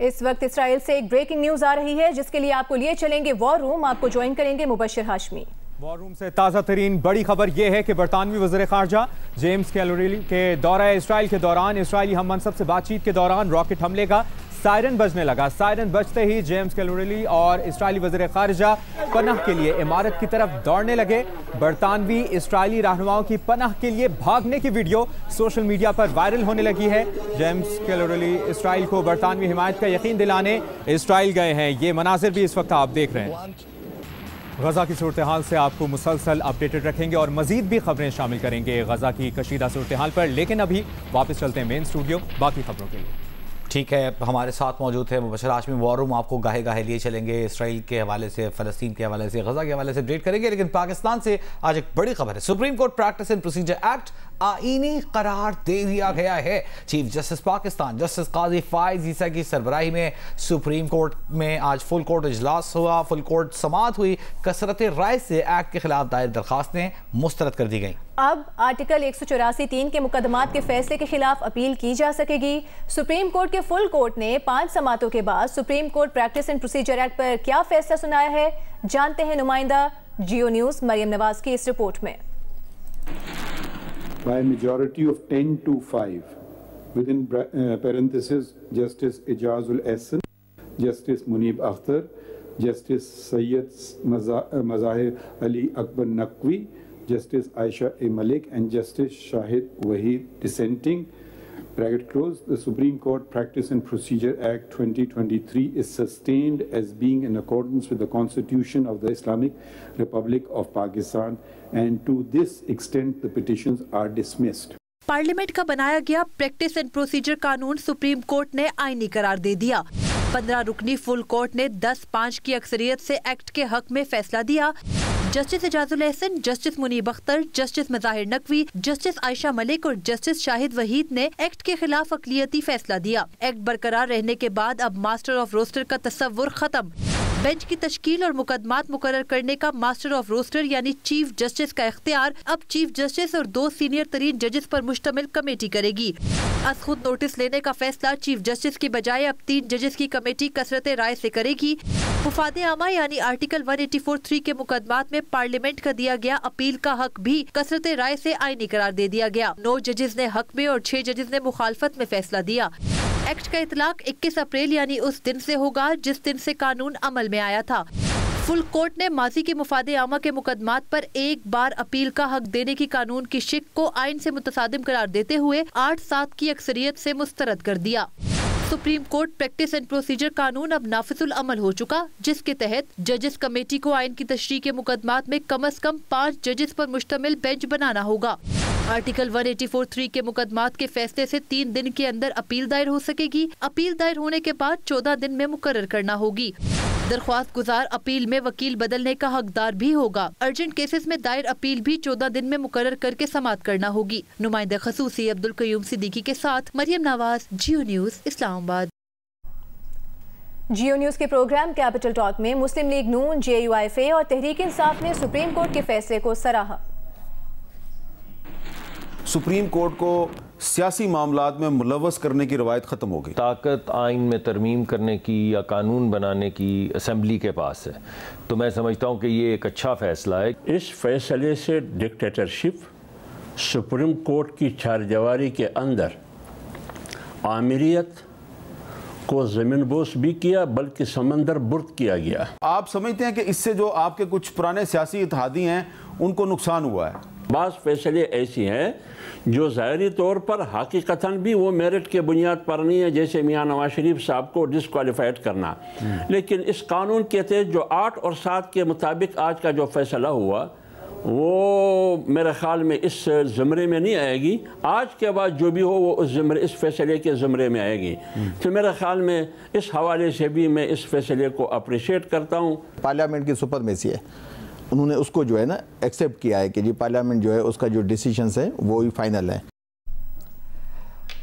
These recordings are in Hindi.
इस वक्त इसराइल से एक ब्रेकिंग न्यूज आ रही है जिसके लिए आपको लिए चलेंगे वॉर रूम। आपको ज्वाइन करेंगे मुबशिर हाशमी। वॉर रूम से ताज़ा तरीन बड़ी खबर यह है कि बरतानवी वज़ीर ख़ारजा जेम्स कैलोरेली के दौरा इसराइल के दौरान इसराइली हम मनसब से बातचीत के दौरान रॉकेट हमले का सायरन बजने लगा। सायरन बजते ही जेम्स कैलोरेली और इसराइली वज़ीर ख़ारजा पनाह के लिए इमारत की तरफ दौड़ने लगे। बरतानवी इसराइली रहनुमाओं की पनाह के लिए भागने की वीडियो सोशल मीडिया पर वायरल होने लगी है। जेम्स कैलोरेली इसराइल को बरतानवी हिमायत का यकीन दिलाने इसराइल गए हैं। ये मनाजिर भी इस वक्त आप देख रहे हैं। गजा की सूरत हाल से आपको मुसलसल अपडेटेड रखेंगे और मजीद भी खबरें शामिल करेंगे गजा की कशीदा सूरत हाल पर। लेकिन अभी वापस चलते हैं मेन स्टूडियो बाकी खबरों के लिए। ठीक है, हमारे साथ मौजूद है मुबशिर हाशमी। वॉर रूम आपको गाहे गाहे लिए चलेंगे। इसराइल के हवाले से, फ़लस्तीन के हवाले से, गजा के हवाले से अपडेट करेंगे। लेकिन पाकिस्तान से आज एक बड़ी खबर है। Supreme court practice and procedure act आईनी करार दे दिया गया है। चीफ जस्टिस पाकिस्तान जस्टिस काजी फाइज ईसा की सरबराही में सुप्रीम कोर्ट में आज फुल कोर्ट इजलास हुआ, फुल कोर्ट समाअत हुई। कसरत राय से एक्ट के खिलाफ दायर दरखास्तें मुस्तरद कर दी गई। अब आर्टिकल 184(3) के मुकदमात के फैसले के खिलाफ अपील की जा सकेगी। सुप्रीम कोर्ट के फुल कोर्ट ने 5 समातों के बाद supreme court practice and procedure act पर क्या फैसला सुनाया है, जानते हैं नुमाइंदा जियो न्यूज मरियम नवाज की इस रिपोर्ट में। By a majority of 10 to 5, within parentheses, Justice Ijazul Ehsan, Justice Munib Akhtar, Justice Sayyid Mazahir Ali Akbar Naqvi, Justice Aisha A. Malik, and Justice Shahid Wahid dissenting. Bracket close. The Supreme Court Practice and Procedure Act 2023 is sustained as being in accordance with the Constitution of the Islamic Republic of Pakistan, and to this extent the petitions are dismissed. Parliament का बनाया गया प्रैक्टिस एंड प्रोसीजर कानून सुप्रीम कोर्ट ने आईनी करार दे दिया। 15 रुकनी फुल कोर्ट ने 10-5 की अक्सरियत से एक्ट के हक में फैसला दिया। Justice Ijazul Ahsan, justice Munib Akhtar, justice Mazahir Naqvi, justice Ayesha Malik और जस्टिस शाहिद वहीद ने एक्ट के खिलाफ अक़लियती फैसला दिया। एक्ट बरकरार रहने के बाद अब मास्टर ऑफ रोस्टर का तस्वुर खत्म। बेंच की तश्कील और मुकदमात मुकर्रर करने का मास्टर ऑफ रोस्टर यानी चीफ जस्टिस का इख्तियार अब चीफ जस्टिस और 2 सीनियर तरीन जजेस पर मुश्तमिल कमेटी करेगी। अज खुद नोटिस लेने का फैसला चीफ जस्टिस की बजाय अब 3 जजेस की कमेटी कसरत राय से करेगी। मुफादे आमा यानी आर्टिकल 184(3) के मुकदमात में पार्लियामेंट का दिया गया अपील का हक भी कसरत राय से आईनी करार दे दिया गया। 9 जजेस ने हक में और 6 जजेस ने मुखालफत में फैसला दिया। एक्ट का इतलाक 21 अप्रैल यानी उस दिन से होगा जिस दिन से कानून अमल में आया था। फुल कोर्ट ने माजी के मुफादे आमा के मुकदमात पर एक बार अपील का हक देने की कानून की शिक को आइन से मुतसादिम करार देते हुए 8-7 की अक्सरियत से मुस्तरद कर दिया। Supreme court practice and procedure कानून अब नाफिजुल अमल हो चुका, जिसके तहत जजेस कमेटी को आइन की तशरीह के मुकदमात में कम अज कम 5 जजेस पर मुश्तमिल बेंच बनाना होगा। आर्टिकल 184(3) के मुकदमात के फैसले से 3 दिन के अंदर अपील दायर हो सकेगी। अपील दायर होने के बाद 14 दिन में मुकर्रर करना होगी। दरख्वास्त गुजार अपील में वकील बदलने का हकदार भी होगा। अर्जेंट केसेस में दायर अपील भी 14 दिन में मुकर्रर करके समाअत करना होगी। नुमाइंदा खसूसी अब्दुल कयूम सिद्दीकी के साथ मरियम नवाज, जियो न्यूज, इस्लामाबाद। जियो न्यूज के प्रोग्राम कैपिटल टॉक में मुस्लिम लीग नून, JUIFA और तहरीक इंसाफ ने सुप्रीम कोर्ट के फैसले को सराहा। सुप्रीम कोर्ट को सियासी मामलात में मुलव्वस करने की रवायत ख़त्म हो गई। ताकत आइन में तरमीम करने की या कानून बनाने की असम्बली के पास है, तो मैं समझता हूँ कि ये एक अच्छा फ़ैसला है। इस फैसले से डिक्टेटरशिप, सुप्रीम कोर्ट की चारदीवारी के अंदर आमिरियत को ज़मीन बोस भी किया, बल्कि समंदर बुर्द किया गया। आप समझते हैं कि इससे जो आपके कुछ पुराने सियासी इत्तेहादी हैं उनको नुकसान हुआ है? बाज़ फैसले ऐसी हैं जो ज़ाहिरी तौर पर हकीकतन भी वो मेरिट के बुनियाद पर नहीं है, जैसे मियाँ नवाज शरीफ साहब को डिसक्वालीफाइड करना। लेकिन इस कानून के तहत जो 8 और 7 के मुताबिक आज का जो फैसला हुआ वो मेरे ख्याल में इस ज़मरे में नहीं आएगी। आज के बाद जो भी हो वो इस फैसले के ज़मरे में आएगी। तो मेरे ख्याल में इस हवाले से भी मैं इस फैसले को अप्रिशिएट करता हूँ। पार्लियामेंट की सुपरमेसी है, उन्होंने उसको जो है ना एक्सेप्ट किया है कि जी पार्लियामेंट जो है उसका जो डिसीजंस है वो ही फाइनल है।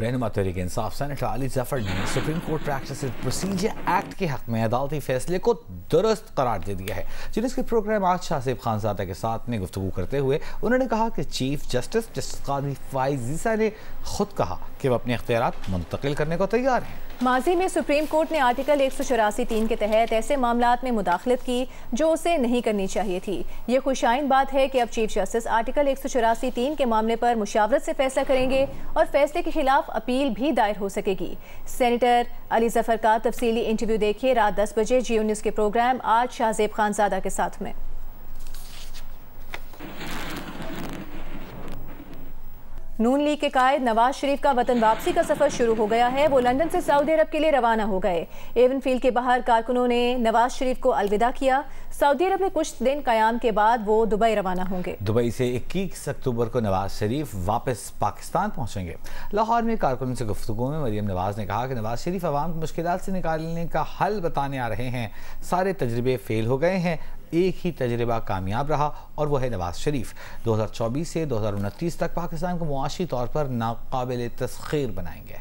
रहनुमा तहरीक इंसाफ सेनेटर अली जफर ने supreme court practice and procedure act के हक में अदालती फैसले को दुरुस्त करार दे दिया है। जिन्हें के प्रोग्राम आज शाहसेब खानजादा के साथ में गुफ्तगू करते हुए उन्होंने कहा कि चीफ जस्टिस जस्टिस काजी फाइज ईसा ने खुद कहा कि वह अपने इख्तियारात मुंतकिल करने को तैयार हैं। माजी में सुप्रीम कोर्ट ने आर्टिकल 184(3) के तहत ऐसे मामलात में मुदाखलत की जो उसे नहीं करनी चाहिए थी। ये खुशाइन बात है कि अब चीफ जस्टिस आर्टिकल 184(3) के मामले पर मुशावरत से फैसला करेंगे और फैसले के खिलाफ अपील भी दायर हो सकेगी। सेनेटर अली जफर का तफसीली इंटरव्यू देखिए रात 10 बजे जियो न्यूज़ के प्रोग्राम आज शाहजेब खानजादा के साथ में। नून लीग के कायद नवाज शरीफ का वतन वापसी का सफर शुरू हो गया है। वो लंदन से सऊदी अरब के लिए रवाना हो गए। एवनफील्ड के बाहर कारकुनों ने नवाज शरीफ को अलविदा किया। सऊदी अरब में कुछ दिन कयाम के बाद वो दुबई रवाना होंगे। दुबई से 21 अक्टूबर को नवाज शरीफ वापस पाकिस्तान पहुंचेंगे। लाहौर में कारकुनों से गुफ्तगू में मरियम नवाज ने कहा कि नवाज शरीफ अवाम की मुश्किलात से निकालने का हल बताने आ रहे हैं। सारे तजर्बे फेल हो गए हैं, एक ही तजर्बा कामयाब रहा और वह है नवाज शरीफ। 2024 से 2029 तक पाकिस्तान को मुआशी तौर पर नाकाबिल तस्खीर बनाएंगे।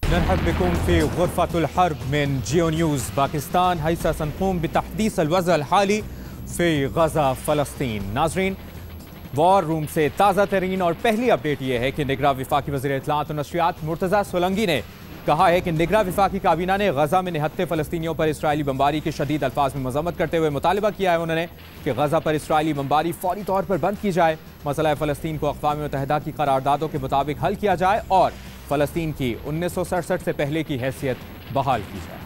नरहब बिकुम फी गुरफतुल हर्ब मिन जियो न्यूज़ पाकिस्तान हैसा सनक़ूम बितहदीस अलवज़अ अलहाली फी गज़ा फ़लस्तीन। नाज़रीन, वॉर रूम से ताज़ा तरीन और पहली अपडेट ये है कि निगरां वफाकी वज़ीर इत्तलाआत और नशरियात मुर्तज़ा सोलंकी ने कहा है कि निगरां वफाकी काबीना ने गजा में निहत्ते फ़लस्तीनियों पर इसराइली बमबारी की शदीद अल्फाज में मज़म्मत करते हुए मुतालबा किया है उन्होंने कि गजा पर इसराइली बमबारी फौरी तौर पर बंद की जाए, मसला फ़लस्तीन को अक़वाम मुत्तहिदा की करारदादों के मुताबिक हल किया जाए और फ़लस्तीन की 1967 से पहले की हैसियत बहाल की जाए।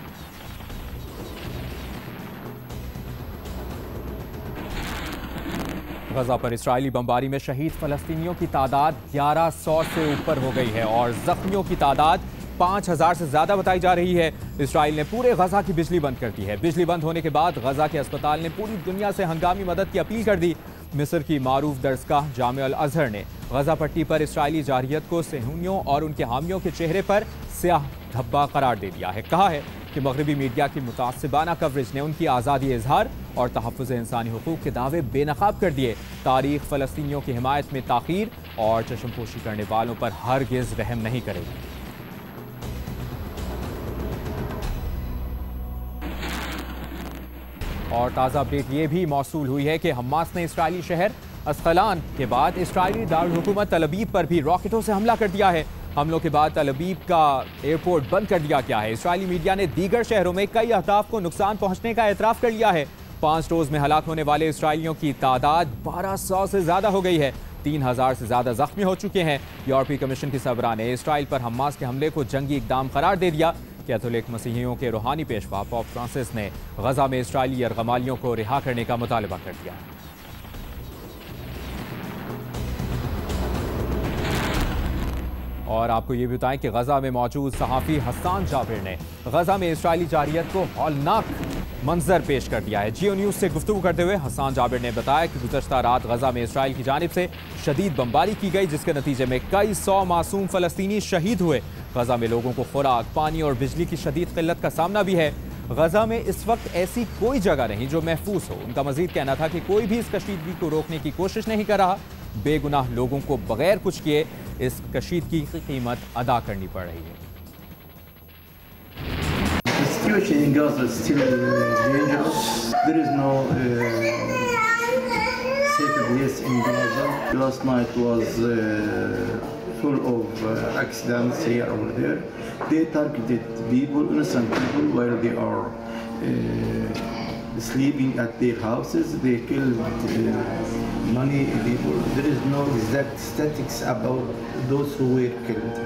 गजा पर इसराइली बमबारी में शहीद फ़लस्तीनियों की तादाद 1100 से ऊपर हो गई है और ज़ख्मियों की तादाद 5000 से ज़्यादा बताई जा रही है। इसराइल ने पूरे गजा की बिजली बंद कर दी है। बिजली बंद होने के बाद गजा के अस्पताल ने पूरी दुनिया से हंगामी मदद की अपील कर दी। मिस्र की मारूफ दरसगाह जामे अल अजहर ने गजा पट्टी पर इसराइली जारियत को सेहूनियों और उनके हामियों के चेहरे पर स्याह धब्बा करार दे दिया है। कहा है कि मगरबी मीडिया की मुतासिबाना कवरेज ने उनकी आज़ादी इजहार और तहफ़्फ़ुज़ इंसानी हुकूक के दावे बेनकाब कर दिए। तारीख फ़लस्तीनियों की हिमायत में ताख़ीर और चश्मपोशी करने वालों पर हरगिज़ रहम नहीं करेगी। और ताज़ा अपडेट ये भी मौसूल हुई है कि हमास ने इसराइली शहर अस्कलान के बाद इसराइली दारुल हुकूमत तल अबीब पर भी रॉकेटों से हमला कर दिया है। हमलों के बाद तल अबीब का एयरपोर्ट बंद कर दिया गया है। इसराइली मीडिया ने दीगर शहरों में कई अहदाफ को नुकसान पहुंचने का एतराफ़ कर लिया है। 5 रोज़ में हलाक होने वाले इसराइलियों की तादाद 1200 से ज़्यादा हो गई है। 3000 से ज़्यादा जख्मी हो चुके हैं। यूरोपीय कमीशन की सरबराह ने इसराइल पर हमास के हमले को जंगी इक़दाम करार दे दिया। कैथोलिक मसीहियों के रूहानी पेशवा पोप फ्रांसिस ने गजा में इसराइली यरगमालियों को रिहा करने का मुतालबा कर दिया। और आपको ये भी बताएं कि गजा में मौजूद सहाफ़ी हस्सान जाबिर ने गजा में इसराइली जारियत को हौलनाक मंजर पेश कर दिया है। जियो न्यूज़ से गुफ्तगू करते हुए हस्सान जाबिर ने बताया कि गुज़श्ता रात गजा में इसराइल की जानिब से शदीद बमबारी की गई, जिसके नतीजे में कई 100 मासूम फ़लस्तीनी शहीद हुए। गजा में लोगों को खुराक, पानी और बिजली की शदीद किल्लत का सामना भी है। गजा में इस वक्त ऐसी कोई जगह नहीं जो महफूज हो। उनका मजीद कहना था कि कोई भी इस कशीदगी को रोकने की कोशिश नहीं कर रहा। बेगुनाह लोगों को बगैर कुछ किए इस कशीदगी की कीमत अदा करनी पड़ रही है। The situation in Gaza is still dangerous. There is no safe place in Gaza. Last night was full of accidents here over there. They targeted people, innocent people, while they are sleeping at their houses. They killed many people. There is no exact statistics about those who were killed.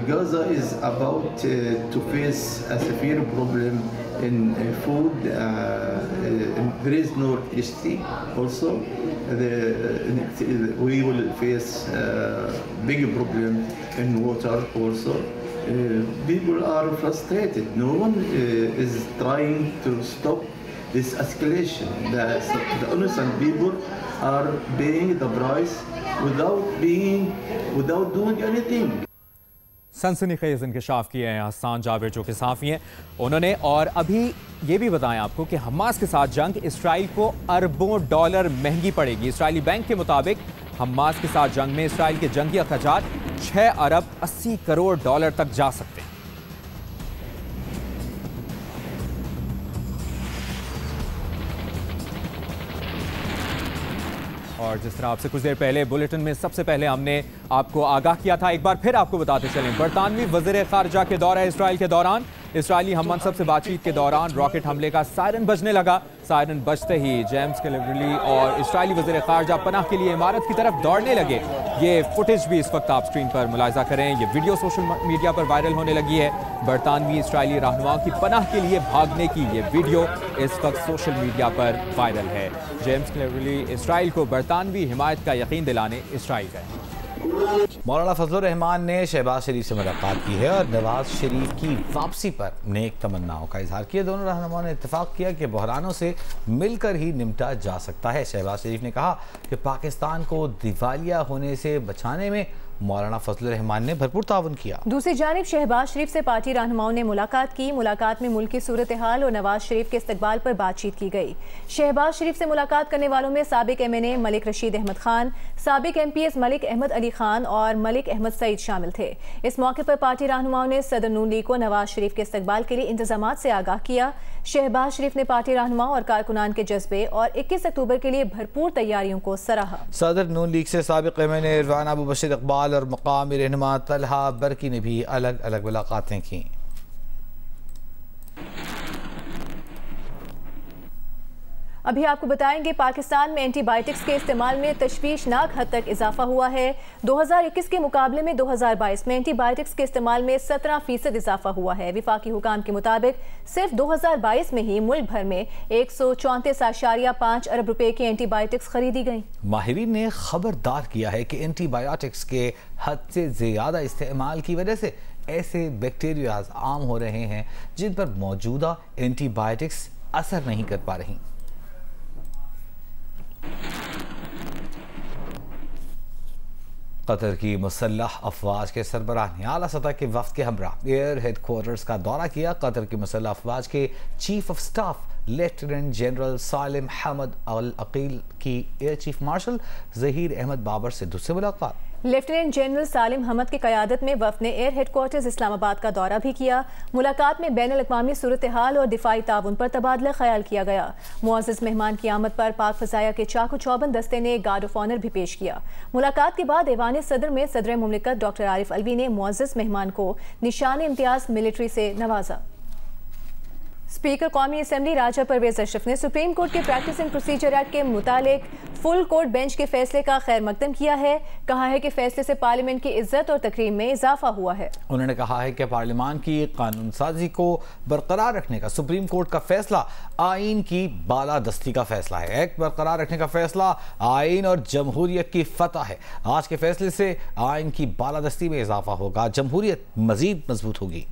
Gaza is about to face a severe problem in food. There is no electricity. Also, we will face a big problem in water. Also, people are frustrated. No one is trying to stop this escalation. The innocent people are paying the price without doing anything. सनसनीखेज इंकशाफ किए हैं हस्सान जाबिर जो कि सहाफ़ी हैं उन्होंने। और अभी ये भी बताएं आपको कि हमास के साथ जंग इसराइल को अरबों डॉलर महंगी पड़ेगी। इसराइली बैंक के मुताबिक हमास के साथ जंग में इसराइल के जंगी अखराजात 6 अरब 80 करोड़ डॉलर तक जा सकते हैं। और जिस तरह आपसे कुछ देर पहले बुलेटिन में सबसे पहले हमने आपको आगाह किया था, एक बार फिर आपको बताते चलें, बरतानवी वज़ीर ख़ारजा के दौरा इस्राइल के दौरान इसराइली हम मनसब से बातचीत के दौरान रॉकेट हमले का सायरन बजने लगा। सायरन बजते ही जेम्स कैलोरेली और इसराइली वज़ीर ख़ारजा पनाह के लिए इमारत की तरफ दौड़ने लगे। ये फुटेज भी इस वक्त आप स्क्रीन पर मुलाहिज़ा करें। ये वीडियो सोशल मीडिया पर वायरल होने लगी है। बरतानवी इसराइली रहनुमाओं की पनाह के लिए भागने की ये वीडियो इस वक्त सोशल मीडिया पर वायरल है। जेम्स कैलोरेली इसराइल को बरतानवी हिमायत का यकीन दिलाने इसराइल गए। मौलाना फजलुर रहमान ने शहबाज शरीफ से मुलाकात की है और नवाज शरीफ की वापसी पर नेक तमन्नाओं का इजहार किया। दोनों रहनुमाओं ने इत्तेफाक किया कि बहरानों से मिलकर ही निपटा जा सकता है। शहबाज शरीफ ने कहा कि पाकिस्तान को दिवालिया होने से बचाने में मौलाना फजलुर रहमान ने भरपूर ताउन किया। दूसरी जानिब शहबाज शरीफ से पार्टी रहनुमाओं ने मुलाकात की। मुलाकात में मुल्क की सूरत हाल और नवाज शरीफ के इस्तकबाल पर बातचीत की गई। शहबाज शरीफ से मुलाकात करने वालों में साबिक MNA मलिक रशीद अहमद खान, साबिक MPs मलिक अहमद अली खान और मलिक अहमद सईद शामिल थे। इस मौके पर पार्टी रहनुमाओं ने सदर नून लीग को नवाज शरीफ के इस्तकबाल के लिए इंतजामात से आगाह किया। शहबाज शरीफ ने पार्टी रहनुमाओं और कारकुनान के जज्बे और 21 अक्टूबर के लिए भरपूर तैयारियों को सराहा। सदर नून लीग से साबिक MNA इरफान अबू बशीर इकबाल और मकामी रहनुमा तलहा बरकी ने भी अलग अलग मुलाकातें की। अभी आपको बताएंगे, पाकिस्तान में एंटीबायोटिक्स के इस्तेमाल में तशवीशनाक हद तक इजाफा हुआ है। 2021 के मुकाबले में 2022 में एंटीबायोटिक्स के इस्तेमाल में 17% इजाफा हुआ है। विफाकी हुकाम के मुताबिक सिर्फ 2022 में ही मुल्क भर में 134.5 अरब रुपए की एंटीबायोटिक्स खरीदी गई। माहिरीन ने खबरदार किया है कि एंटीबायोटिक्स के हद से ज्यादा इस्तेमाल की वजह से ऐसे बैक्टीरियाज आम हो रहे हैं जिन पर मौजूदा एंटीबायोटिक्स असर नहीं कर पा रही। कतर की मुसल्लह अफवाज के सरबराह ने आला सतह के वफ्द के हमरा एयर हेडक्वार्टर्स का दौरा किया। कतर की मुसल्लह अफवाज के chief of staff lieutenant general Salim Hamad Al Akeel की air chief marshal Zaheer Ahmed Babar से दूसरी मुलाकात। लेफ्टिनेंट जनरल सालिम हमद की क़यादत में वफ़द ने एयर हेडक्वार्टर्स इस्लामाबाद का दौरा भी किया। मुलाकात में बैनुल अक़वामी सूरत हाल और दिफाई ताउन पर तबादला ख्याल किया गया। मुअज़्ज़ज़ मेहमान की आमद पर पाक फ़ज़ाया के चाकू चौबंद दस्ते ने गार्ड ऑफ ऑनर भी पेश किया। मुलाकात के बाद ऐवान सदर में सदर मुमलिकत डॉक्टर आरिफ अलवी ने मुअज़्ज़ज़ मेहमान को निशान इम्तियाज मिलिट्री से नवाजा। स्पीकर कौमी असम्बली राजा परवेज अशरफ ने सुप्रीम कोर्ट के प्रैक्टिस एंड प्रोसीजर एक्ट के मुतालिक फुल कोर्ट बेंच के फैसले का खैर मकदम किया है। कहा है कि फैसले से पार्लियामेंट की इज्जत और तकरीम में इजाफा हुआ है। उन्होंने कहा है कि पार्लियामान की कानून साजी को बरकरार रखने का सुप्रीम कोर्ट का फैसला आइन की बालादस्ती का फैसला है। एक्ट बरकरार रखने का फैसला आइन और जमहूरियत की फतह है। आज के फैसले से आइन की बालादस्ती में इजाफा होगा, जमहूरियत मजीद मजबूत होगी।